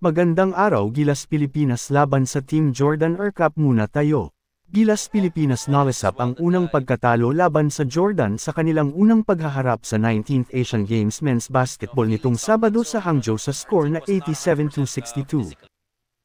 Magandang araw Gilas Pilipinas laban sa Team Jordan Cup muna tayo. Gilas Pilipinas nalasap ang unang pagkatalo laban sa Jordan sa kanilang unang paghaharap sa 19th Asian Games Men's Basketball nitong Sabado sa Hangzhou sa score na 87-62.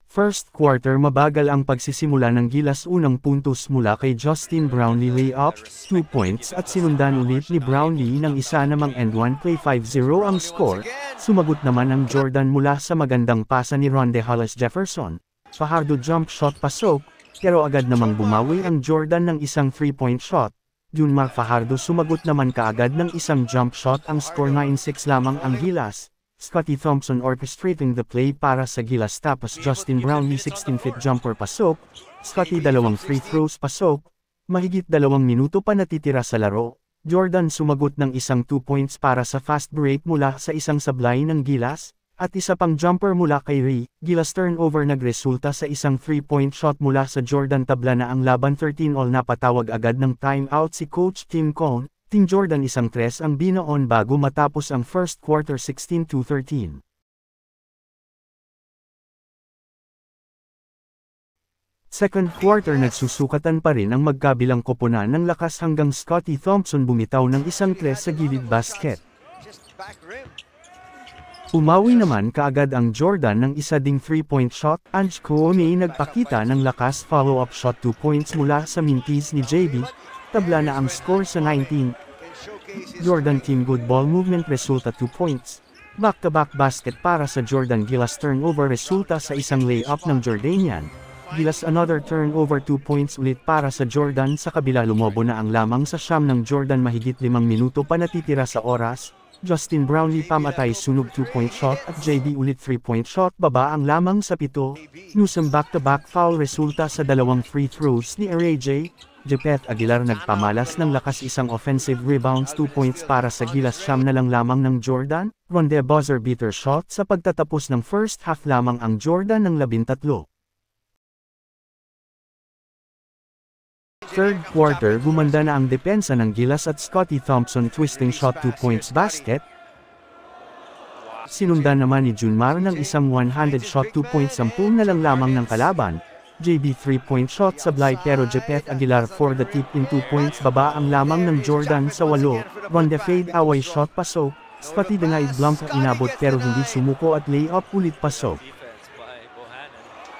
First quarter mabagal ang pagsisimula ng Gilas, unang puntos mula kay Justin Brownlee layup, 2 points at sinundan ulit ni Brownlee ng isa namang end 1 play 5-0 ang score. Sumagot naman ang Jordan mula sa magandang pasa ni Ronde Hollis Jefferson. Fajardo jump shot pasok, pero agad namang bumawi ang Jordan ng isang 3-point shot. Junmar Fajardo sumagot naman kaagad ng isang jump shot, ang score 9-6 lamang ang Gilas. Scotty Thompson orchestrating the play para sa Gilas, tapos Justin Brownlee 16-feet jumper pasok, Scotty dalawang free throws pasok, mahigit 2 minuto pa natitira sa laro. Jordan sumagot ng isang 2 points para sa fast break mula sa isang sablay ng Gilas, at isa pang jumper mula kay Ray. Gilas turnover nagresulta sa isang 3-point shot mula sa Jordan. Tabla na ang laban 13-all, napatawag agad ng timeout si Coach Tim Cone. Team Jordan isang 3 ang binaon bago matapos ang first quarter 16-13. Second quarter nagsusukatan pa rin ang magkabilang koponan ng lakas hanggang Scotty Thompson bumitaw ng isang 3 sa gilid basket. Umawi naman kaagad ang Jordan ng isa ding 3-point shot. Ange Kouame nagpakita ng lakas, follow-up shot 2 points mula sa mintis ni JB. Tabla na ang score sa 19. Jordan team good ball movement resulta 2 points. Back-to-back basket para sa Jordan. Gilas turnover resulta sa isang layup ng Jordanian. Gilas another turnover, 2 points ulit para sa Jordan. Sa kabila lumobo na ang lamang sa siyam ng Jordan, mahigit 5 minuto pa natitira sa oras. Justin Brownlee pamatay sunog 2-point shot at JB ulit 3-point shot, baba ang lamang sa 7. Newsome back-to-back foul resulta sa 2 free throws ni RJ. Jepeth Aguilar nagpamalas ng lakas, isang offensive rebounds, 2 points para sa Gilas, siyam na lang lamang ng Jordan. Ronde buzzer beater shot sa pagtatapos ng first half lamang ang Jordan ng 13. Third quarter gumanda na ang depensa ng Gilas at Scotty Thompson twisting shot 2 points basket. Sinundan naman ni Junmar ng isang one-handed shot 2 points, 10 na lang lamang ng kalaban. JB 3-point shot sablay, pero Jepeth Aguilar for the tip in 2 points, baba ang lamang ng Jordan sa 8. Ronde fade away shot pasok, Scotty denied Blanca inabot pero hindi sumuko at layup ulit pasok.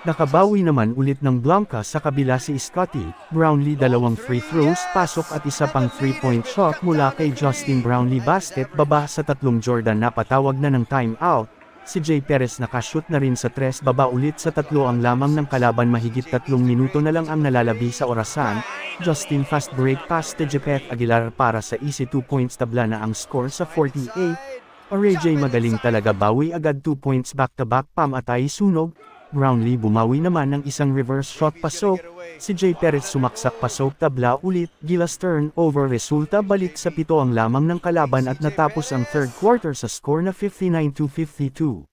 Nakabawi naman ulit ng Blanca sa kabila si Scotty. Brownlee 2 free throws pasok at isa pang 3-point shot mula kay Justin Brownlee basket, baba sa 3 Jordan. Napatawag na ng timeout. Si Jay Perez nakashoot na rin sa 3, baba ulit sa 3 ang lamang ng kalaban, mahigit 3 minuto na lang ang nalalabi sa orasan. Justin fast break pass to Jepeth Aguilar para sa easy 2 points, tabla na ang score sa 48. RJ magaling talaga, bawi agad 2 points back-to-back, pamatay sunog. Brownlee bumawi naman ng isang reverse shot pasok. Si Jay Perez sumaksak pasok, tabla ulit. Gilas turnover resulta balik sa 7 ang lamang ng kalaban at natapos ang third quarter sa score na 59-52.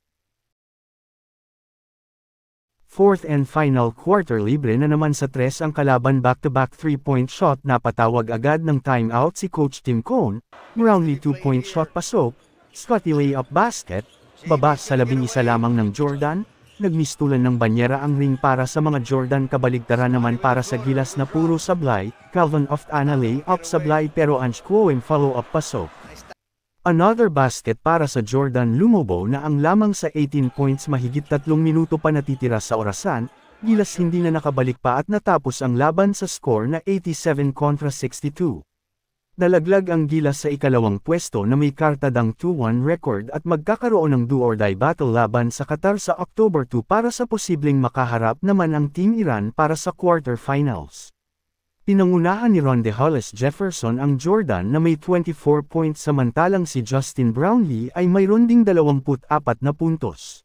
Fourth and final quarter, libre na naman sa 3 ang kalaban, back-to-back 3-point shot. Napatawag agad ng timeout si Coach Tim Cone. Brownlee 2-point shot pasok, Scotty layup basket, baba sa 11 lamang ng Jordan. Nagmistulan ng banyera ang ring para sa mga Jordan, kabaligtaran naman para sa Gilas na puro sablay. Calvin Oftana layup sablay pero Ange Kouame follow-up pasok. Another basket para sa Jordan, lumobo na ang lamang sa 18 points, mahigit 3 minuto pa natitira sa orasan. Gilas hindi na nakabalik pa at natapos ang laban sa score na 87-62. Nalaglag ang Gilas sa ikalawang pwesto na may kartadang 2-1 record at magkakaroon ng do-or-die battle laban sa Qatar sa October 2 para sa posibleng makaharap naman ang Team Iran para sa quarterfinals. Pinangunahan ni Ronde Hollis Jefferson ang Jordan na may 24 points, samantalang si Justin Brownlee ay mayroon ding 24 na puntos.